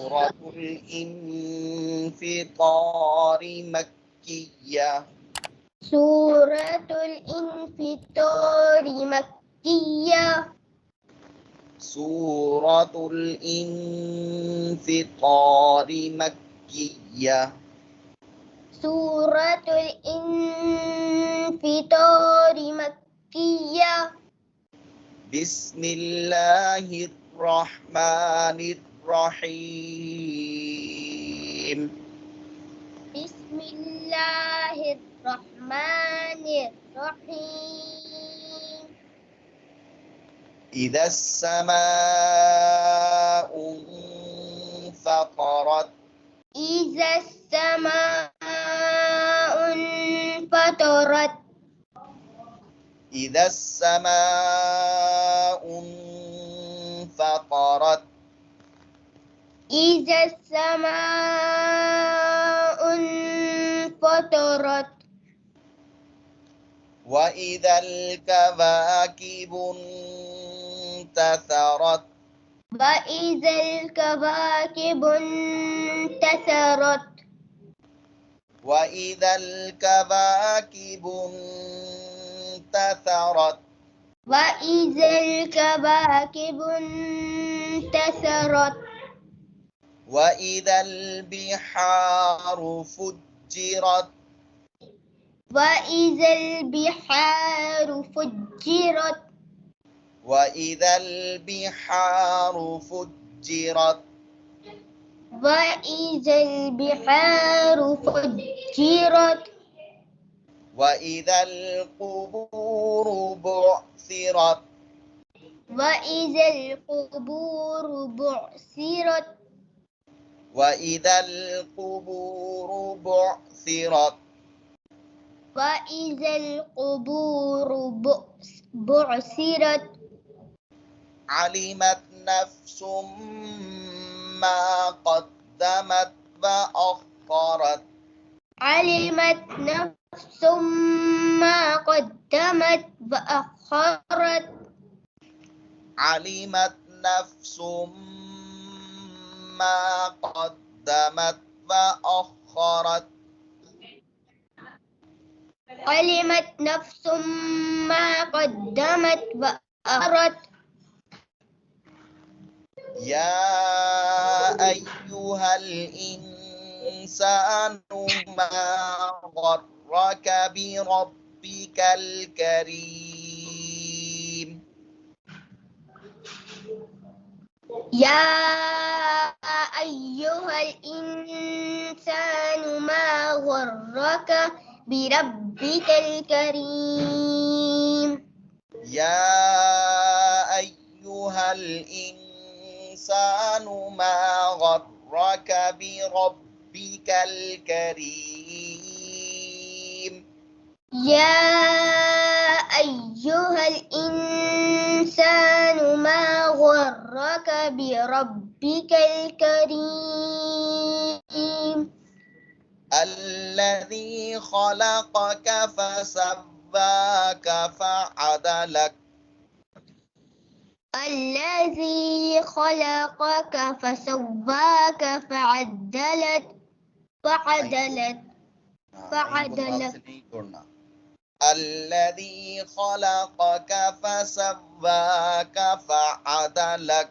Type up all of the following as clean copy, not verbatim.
سورة الانفطار مكية. سورة الانفطار مكية. سورة الانفطار مكية. سورة الانفطار مكية. بسم الله الرحمن الرحيم. بسم الله الرحمن الرحيم. إذا السماء انفطرت. إذا السماء انفطرت. إذا السماء انفطرت. إذا السماء انفطرت. وإذا الكواكب انتثرت. وإذا الكواكب انتثرت. وإذا الكواكب انتثرت. وإذا الكواكب انتثرت. وإذا البحار فجرت. وإذا البحار فجرت. وإذا البحار فجرت. وإذا البحار فجرت. وإذا القبور بعثرت. وإذا القبور بعثرت. وإذا القبور بعثرت. وإذا القبور بعثرت. علمت نفس ما قدمت وأخرت. علمت نفس ما قدمت وأخرت. علمت نفس ما قدمت وأخرت. علمت نفس ما قدمت وأخرت. يا أيها الإنسان ما غرك بربك الكريم. يا أيها الإنسان ما غرك بربك الكريم. يا أيها الإنسان ما غرك بربك الكريم. يا أيها الإنسان ما غرك بربك الكريم. الذي خلقك فسواك فعدلك. الذي خلقك فسواك فعدلك. الذي خلقك فسواك فعدلك.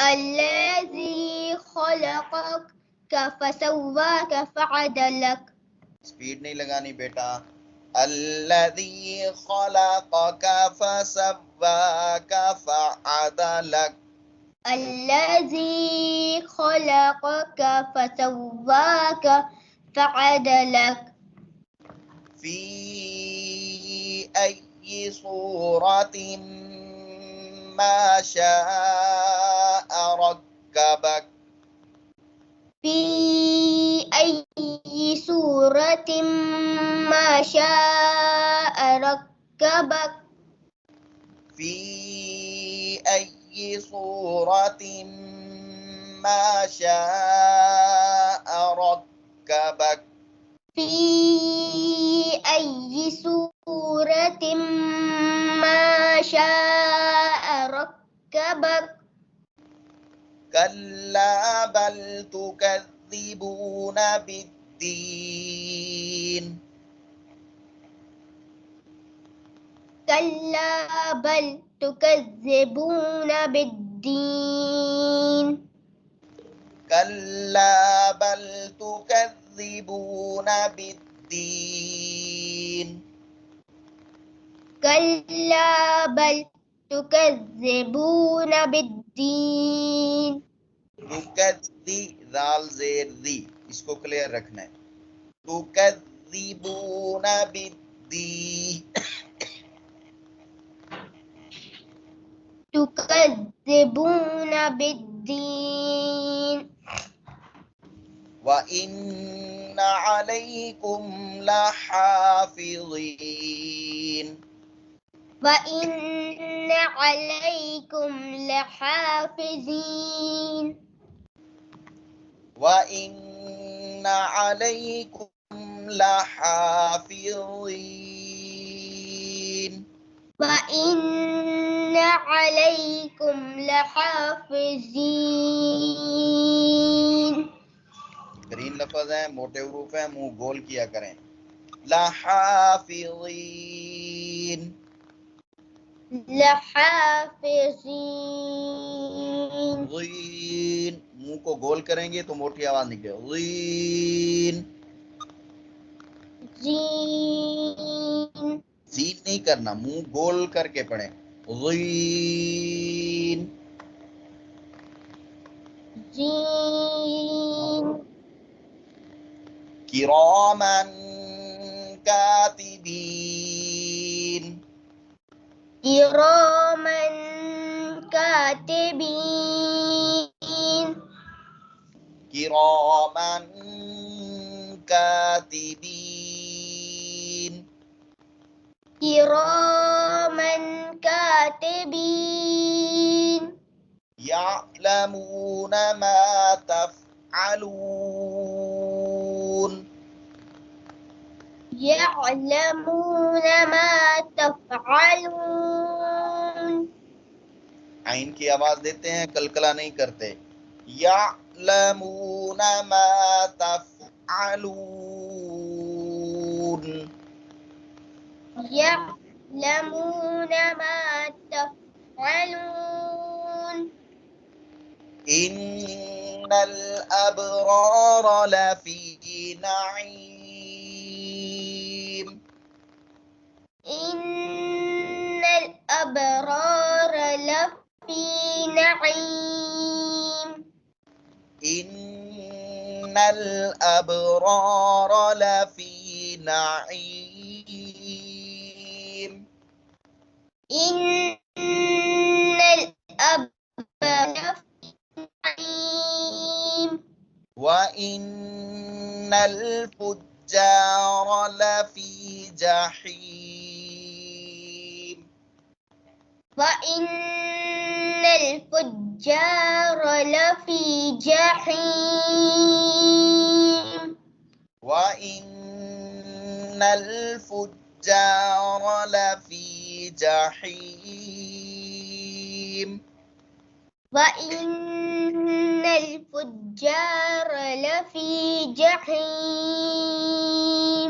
الذي خلقك فسواك فعدلك. स्पीड नहीं लगानी बेटा. الذي خلقك فسواك فعدلك. الذي خلقك فسواك فعدلك. في أي صورة ما شاء ركبك. في أي سورة ما شاء ركبك. في أي صورة ما شاء ركبك. في أي سورة ما شاء ركبك. كلا بل تكذبون بالدين كلا بل تكذبون بالدين كلا بل تكذبون بالدين كلا بل تكذبون بالدين तुकद्दी दाल जेर दी इसको क्लियर रखना है तुकद्दिबून बिद्दी تكذبون بالدين وإن عليكم لحافظين وإن عليكم لحافظين وإن عليكم لحافظين وإن عليكم لحافظين ग्रीन लफ्ज है मोटे हरूफ है मुंह गोल किया करें लहाफिज़ीन लहाफिज़ीन ज़ीन मुंह को गोल करेंगे तो मोटी आवाज निकले ज़ीन जीन जीन नहीं करना मुंह गोल करके पढ़ें ज़ीन जीन किरामन कातिबीन किरामन कातिबीन किरामन कातिबीन किरामन कातिबीन यअलमून मा तफ़अलून यअलमून मा तफ़अलून आइन की आवाज देते हैं कलकला नहीं करते यअलमून मा तफ़अलून यअलमून मा तफ़अलून इन्नल अबरार लफी नईम इन्नल अबरार लफ़ी नईम इन्नल अबरार लफी नईम इन्नल अबरार लफ़ी नईम वइन्नल फुज्जार लफी जहीम वइन्नल फुज्जार लफ़ी जहीम वइन्नल फुज्जार लफी जहीम वइन्नल फुज्जार लफ़ी जहीम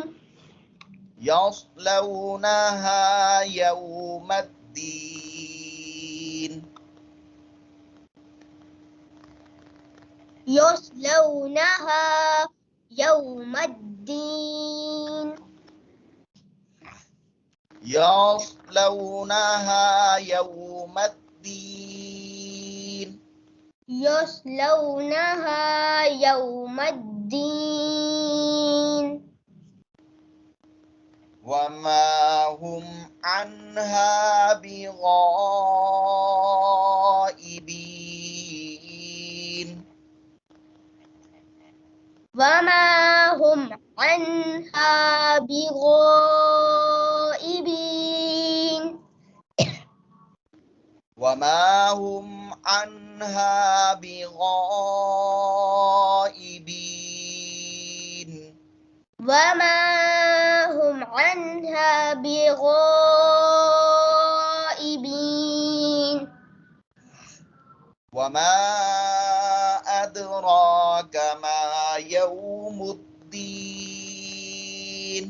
यस्लौनहा यौमद्दीन यस्लौनहा यौमद्दीन यस्लौनहा यौमद्दीन यस्लौनहा यौमद्दीन वमा हुम अन्हा बिगाइबीन वमा हुम अन्हा बिगाइबीन वमा हुम अन्हा बिगाइबीन वमा हुम अन्हा बिगाइबीन वमा أدراك ما يوم الدين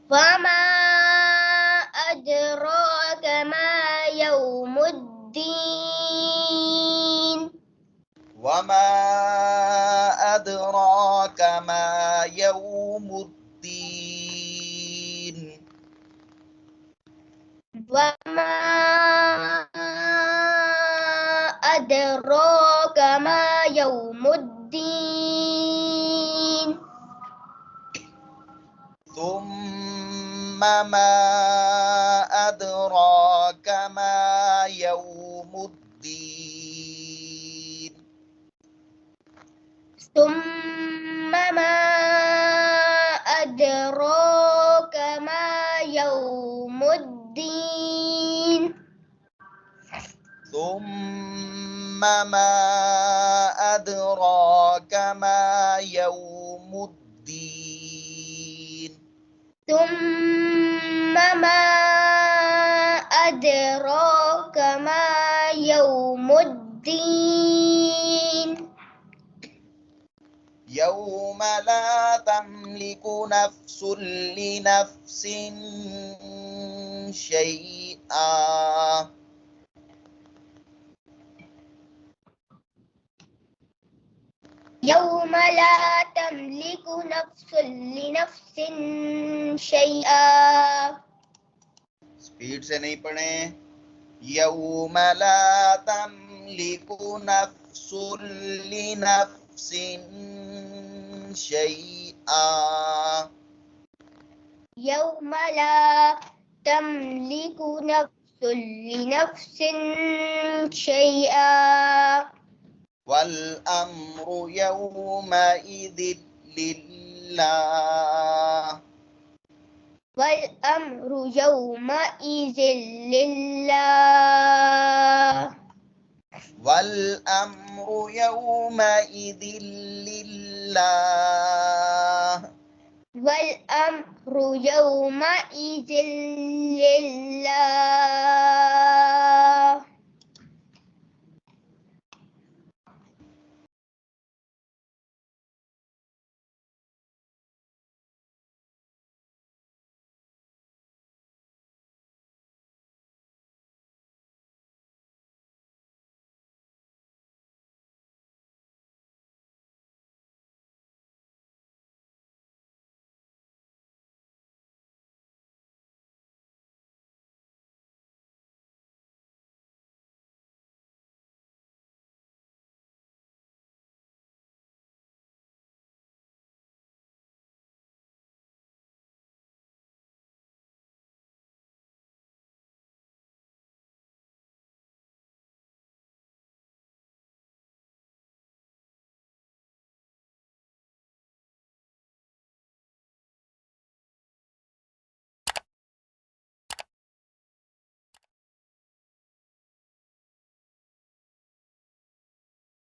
وما أدراك ما يوم الدين وما أدراك ما يوم الدين وما أدراك ما يوم الدين ثم ما أدراك ما يوم الدين ثم ما أدراك ما يوم الدين ثم ما أدراك ما يوم الدين ثم ما أدراك ما يوم الدين يوم لا تملك نفس لنفس شيئا يوم لا تملك نفس لنفس شيئا स्पीड से नहीं पढ़े यौम ला तमलिकु नफ्सुन लिनफ्सिन शैआ يوم لا تملك نفس لنفس شيئا والأمر يومئذ لله والأمر يومئذ لله والأمر يومئذ لله والأمر يومئذ لله